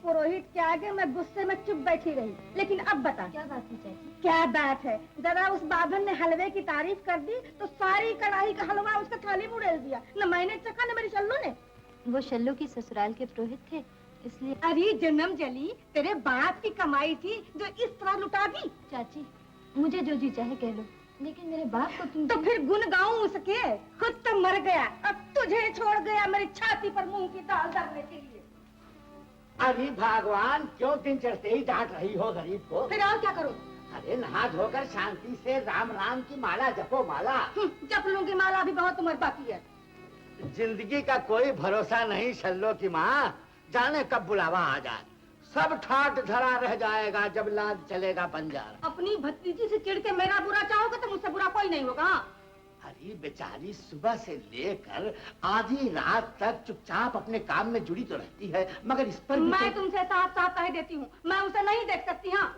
पुरोहित के आगे मैं गुस्से में चुप बैठी रही। लेकिन अब बता, क्या बात है चाची? क्या बात है? जरा उस बाभन ने हलवे की तारीफ कर दी तो सारी कढ़ाई का हलवा उसका थाली में उड़ेल दिया। न मैंने चखा न मेरी शल्लू ने। वो शल्लू की ससुराल के पुरोहित थे, इसलिए। अरे जन्म जली, तेरे बाप की कमाई थी जो इस तरह लुटा दी। चाची, मुझे जो जी चाहे कह लो, लेकिन मेरे बाप को तुम तो फिर गुन गाऊं उसके? खुद तो मर गया, अब तुझे छोड़ गया मेरी छाती पर मूंग की दाल डालने के लिए। अरे भगवान, क्यों दिन चढ़ते ही डांट रही हो गरीब को? फिर और क्या करूं? अरे नहा धोकर शांति से राम राम की माला जपो माला। जप लूंगी माला, अभी बहुत उम्र बाकी है। जिंदगी का कोई भरोसा नहीं शल्लो की माँ, जाने कब बुलावा आ जाए। सब ठाट धरा रह जाएगा जब लाद चलेगा बंजार। अपनी भतीजी से चिढ़ के मेरा बुरा चाहोगे तो मुझसे बुरा कोई नहीं होगा। अरे बेचारी सुबह से लेकर आधी रात तक चुपचाप अपने काम में जुड़ी तो रहती है, मगर इस पर मैं तुमसे साफ साफ कह देती हूँ, मैं उसे नहीं देख सकती। हाँ,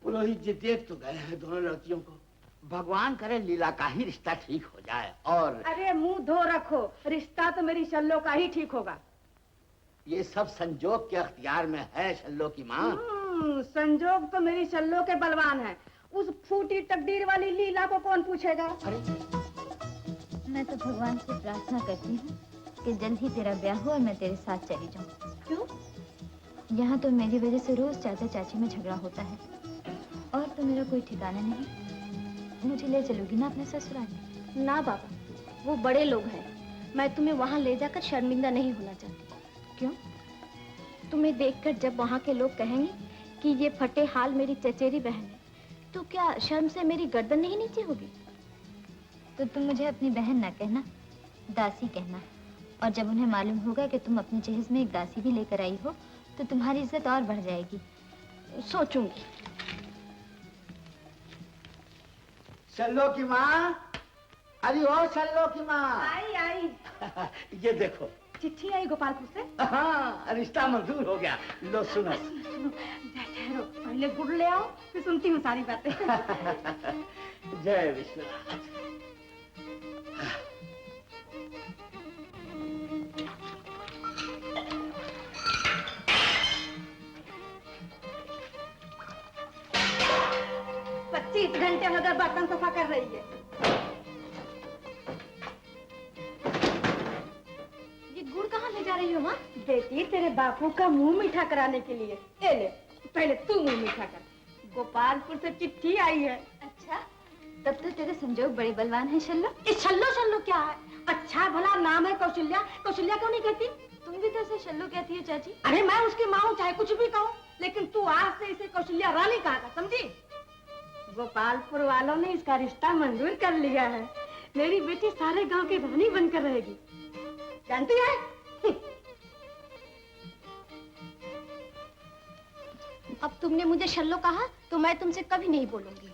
पुरोहित जी देख तो गए हैं दोनों लड़कियों को। भगवान करे लीला का ही रिश्ता ठीक हो जाए। और अरे मुंह धो रखो, रिश्ता तो मेरी शल्लो का ही ठीक होगा। ये सब संजोग के अख्तियार में है शल्लो की माँ। संजोग तो मेरी शल्लो के बलवान है, उस फूटी तकदीर वाली लीला को कौन पूछेगा? मैं तो भगवान से प्रार्थना करती हूँ कि जल्द ही तेरा ब्याह हो और मैं तेरे साथ चली जाऊँ। क्यों? यहाँ तो मेरी वजह से रोज चाचा चाची में झगड़ा होता है, और तो मेरा कोई ठिकाना नहीं। मुझे ले चलोगी ना अपने ससुराल? ना बाबा, वो बड़े लोग हैं, मैं तुम्हें वहाँ ले जाकर शर्मिंदा नहीं होना चाहती। क्यों? तुम्हें देखकर जब वहाँ के लोग कहेंगे कि ये फटे हाल मेरी चचेरी बहन है, तो क्या शर्म से मेरी गर्दन नहीं नीचे होगी? तो तुम मुझे अपनी बहन ना कहना, दासी कहना। और जब उन्हें मालूम होगा कि तुम अपने जहेज में एक दासी भी लेकर आई हो, तो तुम्हारी इज्जत और बढ़ जाएगी। सोचूंगी। शल्लो की माँ, अरे ओ शल्लो की माँ। आई आई। ये देखो चिट्ठी आई गोपालपुर से। हाँ, रिश्ता मंजूर हो गया। लो सुनो। ठहरो, पहले गुड़ ले आओ, फिर सुनती हूँ सारी बातें। जय विश्वनाथ। पच्चीस घंटे हो गए बर्तन सफा कर रही है। ये गुड़ कहाँ ले जा रही हो माँ? बेटी, तेरे बापू का मुंह मीठा कराने के लिए। ए ले, पहले तू मुंह मीठा कर। गोपालपुर से चिट्ठी आई है। अच्छा, तब तो तेरे संजोग बड़े बलवान हैं शल्लो। ये शल्लो शल्लो क्या है? अच्छा भला नाम है कौशल्या, कौशल्या क्यों नहीं कहती? तुम भी तो उसे शल्लो कहती हो चाची। अरे मैं उसकी माँ हूँ, चाहे कुछ भी कहूँ, लेकिन तू आज से इसे कौशल्या रानी कहा, समझी? गोपालपुर वालों ने इसका रिश्ता मंजूर कर लिया है। मेरी बेटी सारे गांव की रानी बनकर रहेगी, जानती है? अब तुमने मुझे शल्लो कहा तो मैं तुमसे कभी नहीं बोलूंगी।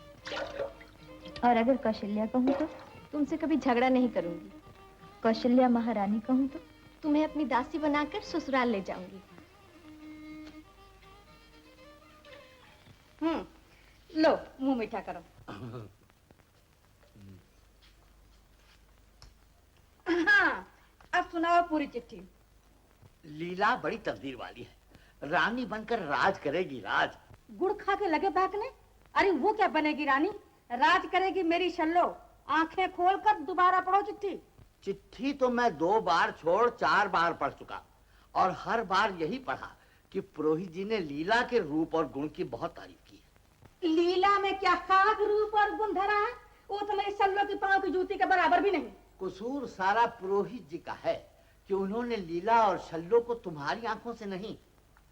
और अगर कौशल्या कहूँ तो? तुमसे कभी झगड़ा नहीं करूंगी। कौशल्या महारानी कहूँ तो? तुम्हें अपनी दासी बनाकर ससुराल ले जाऊंगी। लो मुंह मीठा करो। हाँ, अब सुनाओ पूरी चिट्ठी। लीला बड़ी तकदीर वाली है, रानी बनकर राज करेगी राज। गुड़ खा के लगे भागने? अरे वो क्या बनेगी रानी, राज करेगी मेरी शल्लो। आंखें खोलकर दोबारा पढ़ो चिट्ठी। चिट्ठी तो मैं 2 बार छोड़ 4 बार पढ़ चुका, और हर बार यही पढ़ा कि पुरोहित जी ने लीला के रूप और गुण की बहुत तारीफ की है। लीला में क्या खास रूप और गुण धरा है? वो तो मेरी शल्लो की पांव की जूती के बराबर भी नहीं। कसूर सारा पुरोहित जी का है कि उन्होंने लीला और शल्लो को तुम्हारी आंखों से नहीं,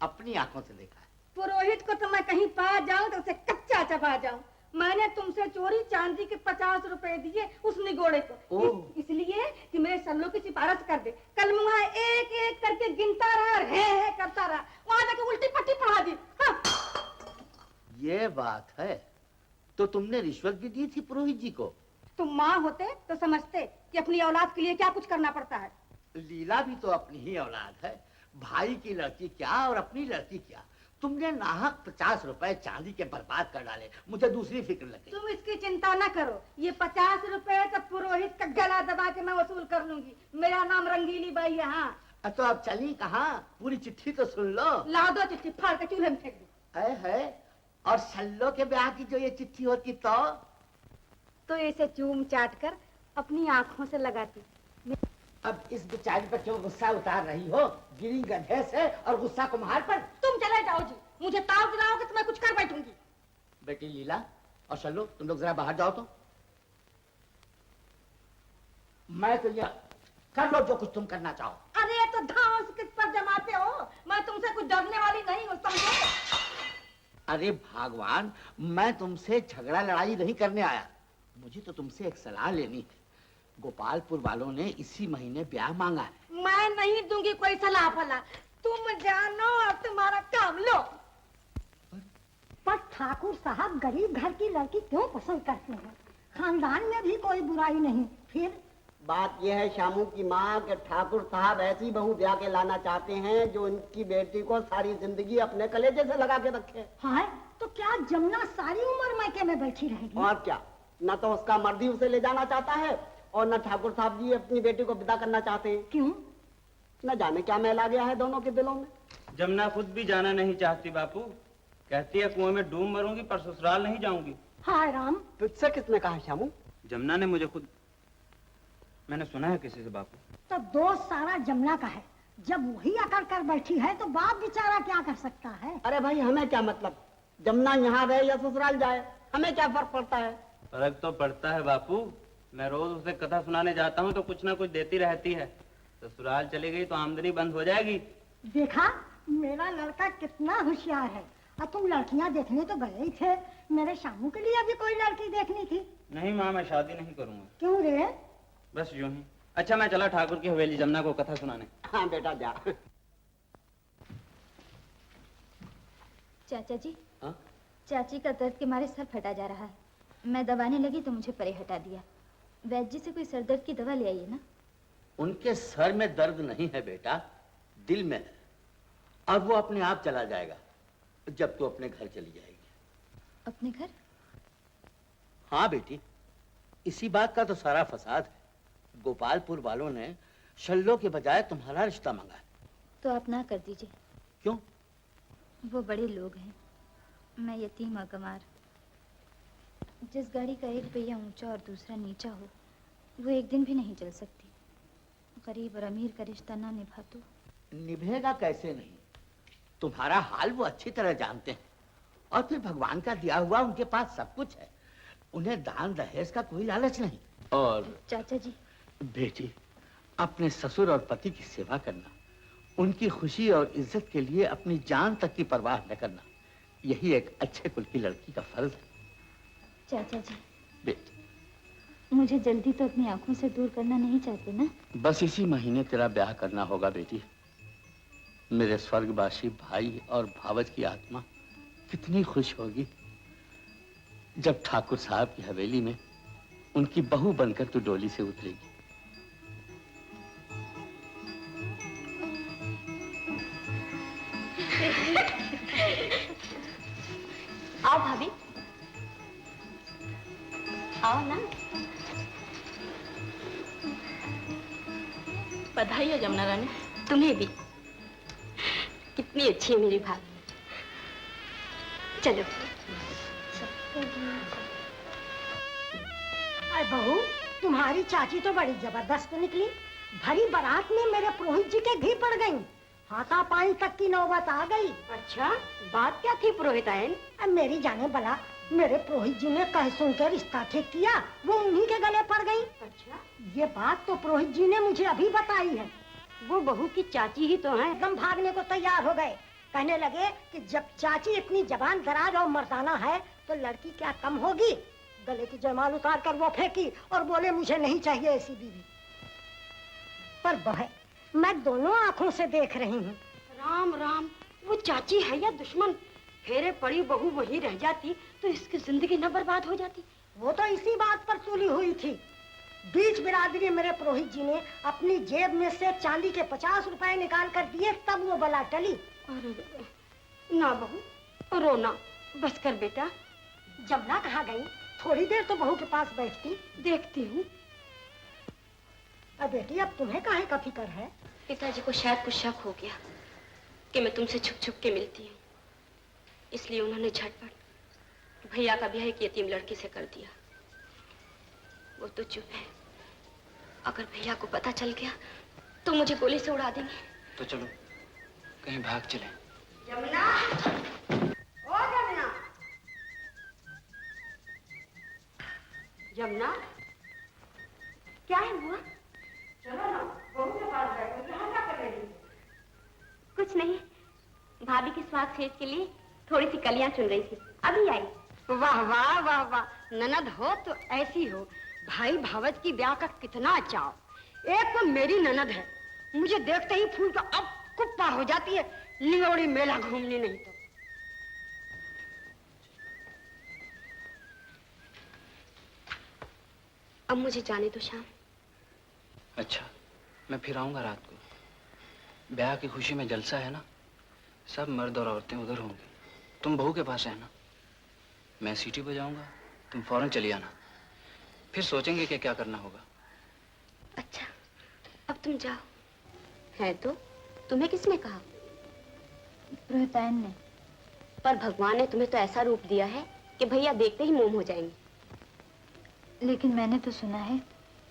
अपनी आंखों से देखा है। पुरोहित को तो मैं कहीं पा जाऊं तो उसे कच्चा चबा जाऊं। मैंने तुमसे चोरी चांदी के 50 रुपए दिए उस निगोड़े को, इसलिए कि मेरे शल्लो की सिफारिश कर दे। कल मुँह एक एक करके गिनता रहा, है करता रहा, वहां जाके उल्टी पट्टी पढ़ा दी। हाँ। ये बात है, तो तुमने रिश्वत भी दी थी पुरोहित जी को? तुम माँ होते तो समझते कि अपनी औलाद के लिए क्या कुछ करना पड़ता है। लीला भी तो अपनी ही औलाद है, भाई की लड़की क्या और अपनी लड़की क्या। तुमने नाहक 50 रुपए चांदी के बर्बाद कर डाले, मुझे दूसरी फिक्र लगी। तुम इसकी चिंता न करो, ये 50 रुपए तो पुरोहित का गला दबा के मैं वसूल कर लूंगी। मेरा नाम रंगीली बाई है। हाँ, तो अब चली कहाँ? पूरी चिट्ठी तो सुन लो। ला दो चिट्ठी, फाड़ के चूल्हे में फेंक दो। है और शल्लो के ब्याह की जो ये चिट्ठी होती तो इसे चूम चाट कर अपनी आंखों से लगाती। अब इस बेचारी पर क्यों गुस्सा उतार रही हो? गिरी गधे से और गुस्सा कुम्हार पर। तुम चले जाओ जी, मुझे ताव दिलाओगे तो मैं कुछ कर बैठूंगी। बेटी लीला और शल्लो, तुम लोग जरा बाहर जाओ तो। मैं तो ये कर लो जो कुछ तुम करना चाहो। अरे तो धांस किस पर जमाते हो? मैं तुमसे कुछ डरने वाली नहीं हूँ, समझे? अरे भगवान, मैं तुमसे झगड़ा लड़ाई नहीं करने आया। मुझे तो तुमसे एक सलाह लेनी है। गोपालपुर वालों ने इसी महीने ब्याह मांगा है। मैं नहीं दूंगी कोई सलाह फला, तुम जानो और तुम्हारा काम लो। पर ठाकुर साहब गरीब घर की लड़की क्यों पसंद करते हैं? खानदान में भी कोई बुराई नहीं। फिर बात यह है शामू की माँ कि ठाकुर साहब ऐसी बहू ब्याह के लाना चाहते हैं जो उनकी बेटी को सारी जिंदगी अपने कलेजे से लगा के रखे। हाँ, तो क्या जमुना सारी उम्र मायके में बैठी रहेगी? और क्या, न तो उसका मर्दी उसे ले जाना चाहता है और न ठाकुर साहब जी अपनी बेटी को विदा करना चाहते हैं। क्यों? न जाने क्या मैल आ गया है दोनों के दिलों में। जमुना खुद भी जाना नहीं चाहती बापू, कहती है कुएं में डूब मरूंगी पर ससुराल नहीं जाऊंगी। हाय राम, तुझसे किसने कहा शामू? जमुना ने मुझे खुद, मैंने सुना है किसी से बापू। तो दोस्त सारा जमुना का है। जब वही अकड़ कर बैठी है तो बाप बेचारा क्या कर सकता है? अरे भाई हमें क्या मतलब, जमुना यहाँ रहे या ससुराल जाए, हमें क्या फर्क पड़ता है? फर्क तो पड़ता है बापू, मैं रोज उसे कथा सुनाने जाता हूँ तो कुछ ना कुछ देती रहती है। ससुराल चली गई तो आमदनी बंद हो जाएगी। देखा, मेरा लड़का कितना होशियार है। और तुम लड़कियां देखने तो गए ही थे। मेरे शामू के लिए भी कोई लड़की देखनी थी। नहीं माँ, मैं शादी नहीं करूंगा। क्यों रे? बस यूं ही। अच्छा मैं चला ठाकुर की हवेली जमुना को कथा सुनाने। हाँ बेटा जा। चाचा जी, हाँ? चाची का दर्द के मारे सर फटा जा रहा है। मैं दबाने लगी तो मुझे परे हटा दिया। वैद्य जी से कोई सर दर्द की दवा ले आइए ना। उनके सर में दर्द नहीं है बेटा, दिल में है। और वो अपने आप चला जाएगा जब तू अपने घर चली जाएगी। अपने घर? हाँ बेटी, इसी बात का तो सारा फसाद है। गोपालपुर वालों ने शल्लो के बजाय तुम्हारा रिश्ता मांगा है। तो आप ना कर दीजिए। क्यों? वो बड़े लोग हैं, मैं यतीम और गंवार। जिस गाड़ी का एक पहिया ऊंचा और दूसरा नीचा हो, वो एक दिन भी नहीं चल सकती। गरीब और अमीर का रिश्ता ना निभा तो निभेगा कैसे नहीं? तुम्हारा हाल वो अच्छी तरह जानते हैं। और फिर भगवान का दिया हुआ उनके पास सब कुछ है। उन्हें दान दहेज का कोई लालच नहीं। और चाचा जी, बेटी, अपने ससुर और पति की सेवा करना, उनकी खुशी और इज्जत के लिए अपनी जान तक की परवाह न करना, यही एक अच्छे कुल की लड़की का फर्ज है। चाचा जी, बेटी, मुझे जल्दी तो अपनी आंखों से दूर करना नहीं चाहते ना? बस इसी महीने तेरा ब्याह करना होगा बेटी। मेरे स्वर्गवासी भाई और भावज की आत्मा कितनी खुश होगी जब ठाकुर साहब की हवेली में उनकी बहू बनकर तू डोली से उतरेगी। आओ भाभी, आओ ना। बधाई हो जमुना रानी। तुम्हें भी। कितनी अच्छी है मेरी भाभी। चलो। अरे बहू, तुम्हारी चाची तो बड़ी जबरदस्त निकली। भरी बारात में मेरे पुरोहित जी के घी पड़ गई। हाथापाई तक की नौबत आ गई। अच्छा, बात क्या थी पुरोहितायन? अब मेरी जाने भला, मेरे पुरोहित जी ने कह सुन के रिश्ता ठीक किया, वो उन्हीं के गले पड़ गई। अच्छा, ये बात तो पुरोहित जी ने मुझे अभी बताई है। वो बहू की चाची ही तो है। एकदम भागने को तैयार हो गए। कहने लगे कि जब चाची इतनी जबान दराज और मर्दाना है तो लड़की क्या कम होगी। गले की जयमाल उतार कर वो फेंकी और बोले मुझे नहीं चाहिए ऐसी बीवी। पर बहे, मैं दोनों आंखों से देख रही हूँ। राम राम, वो चाची है या दुश्मन? फेरे पड़ी बहू वही रह जाती तो इसकी जिंदगी न बर्बाद हो जाती। वो तो इसी बात पर तुली हुई थी। बीच बिरादरी मेरे पुरोहित जी ने अपनी जेब में से चांदी के 50 रुपए निकाल कर दिए, तब वो बला टली। अरे ना बहू, रोना बस कर बेटा। जमुना कहाँ गई? थोड़ी देर तो बहू के पास बैठती। देखती हूँ। अब बेटी, अब तुम्हें काहे का फिक्र है? पिताजी को शायद कुछ शक हो गया कि मैं तुमसे छुप छुप के मिलती हूँ, इसलिए उन्होंने झटपट भैया का ब्याह एक यतीम लड़की से कर दिया। वो तो चुप है, अगर भैया को पता चल गया तो मुझे गोली से उड़ा देंगे। तो चलो कहीं भाग चले। जमुना, ओ जमुना, जमुना, क्या है बुआ? चलो ना, बहू के पास बैठो, यहाँ क्या कर रही हो? कुछ नहीं, भाभी के स्वाद सेज के लिए थोड़ी सी कलियां चुन रही थी, अभी आई। वाह वाह वाह वाह, ननद हो तो ऐसी हो। भाई भावज की ब्याह का कितना चाव। एक तो मेरी ननद है, मुझे देखते ही फूल का अब कुप्पा हो जाती है, लिंगोड़ी मेला घूमने नहीं तो। अब मुझे जाने दो श्याम। अच्छा, मैं फिर आऊंगा रात को। ब्याह की खुशी में जलसा है ना, सब मर्द और औरतें उधर होंगे। तुम बहू के पास रहना, मैं सीटी बजाऊंगा, तुम फौरन चली आना। फिर सोचेंगे कि क्या करना होगा। अच्छा, अब तुम जाओ। है तो तुम्हें किसने कहा? पुरोहितायन ने। पर भगवान ने तुम्हें तो ऐसा रूप दिया है कि भैया देखते ही मोम हो जाएंगे। लेकिन मैंने तो सुना है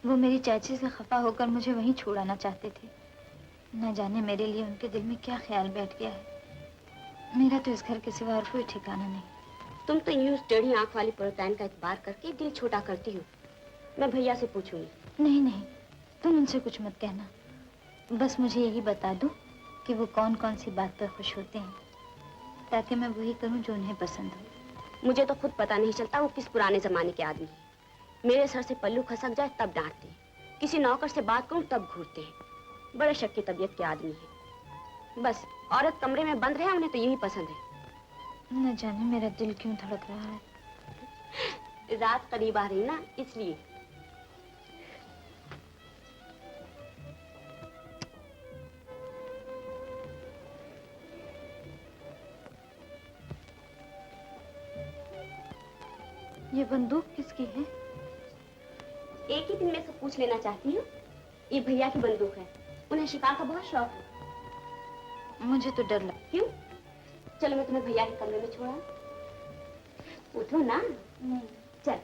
वो मेरी चाची से खफा होकर मुझे वहीं छोड़ाना चाहते थे। न जाने मेरे लिए उनके दिल में क्या ख्याल बैठ गया है। मेरा तो इस घर के सिवा और कोई ठिकाना नहीं। तुम तो यूं टेढ़ी आंख वाली पुरोहितायन का इतबार करके दिल छोटा करती हो। मैं भैया से पूछूंगी। नहीं नहीं, तुम उनसे कुछ मत कहना। बस मुझे यही बता दो कि वो कौन कौन सी बात पर खुश होते हैं, ताकि मैं वही करूं जो उन्हें पसंद हो। मुझे तो खुद पता नहीं चलता वो किस पुराने जमाने के आदमी है। मेरे सर से पल्लू खसक जाए तब डांटते हैं, किसी नौकर से बात करूं तब घूरते हैं। बड़े शक की तबीयत के आदमी है। बस औरत कमरे में बंद रहे, उन्हें तो यही पसंद है। न जाने मेरा दिल क्यों धड़क रहा है। रात करीब आ रही ना, इसलिए। ये बंदूक किसकी है? एक ही दिन में से पूछ लेना चाहती हूँ। ये भैया की बंदूक है, उन्हें शिकार का बहुत शौक है। मुझे तो डर लगा। क्यों? चलो मैं तुम्हें भैया के कमरे में छोड़ा। उठो ना। चल।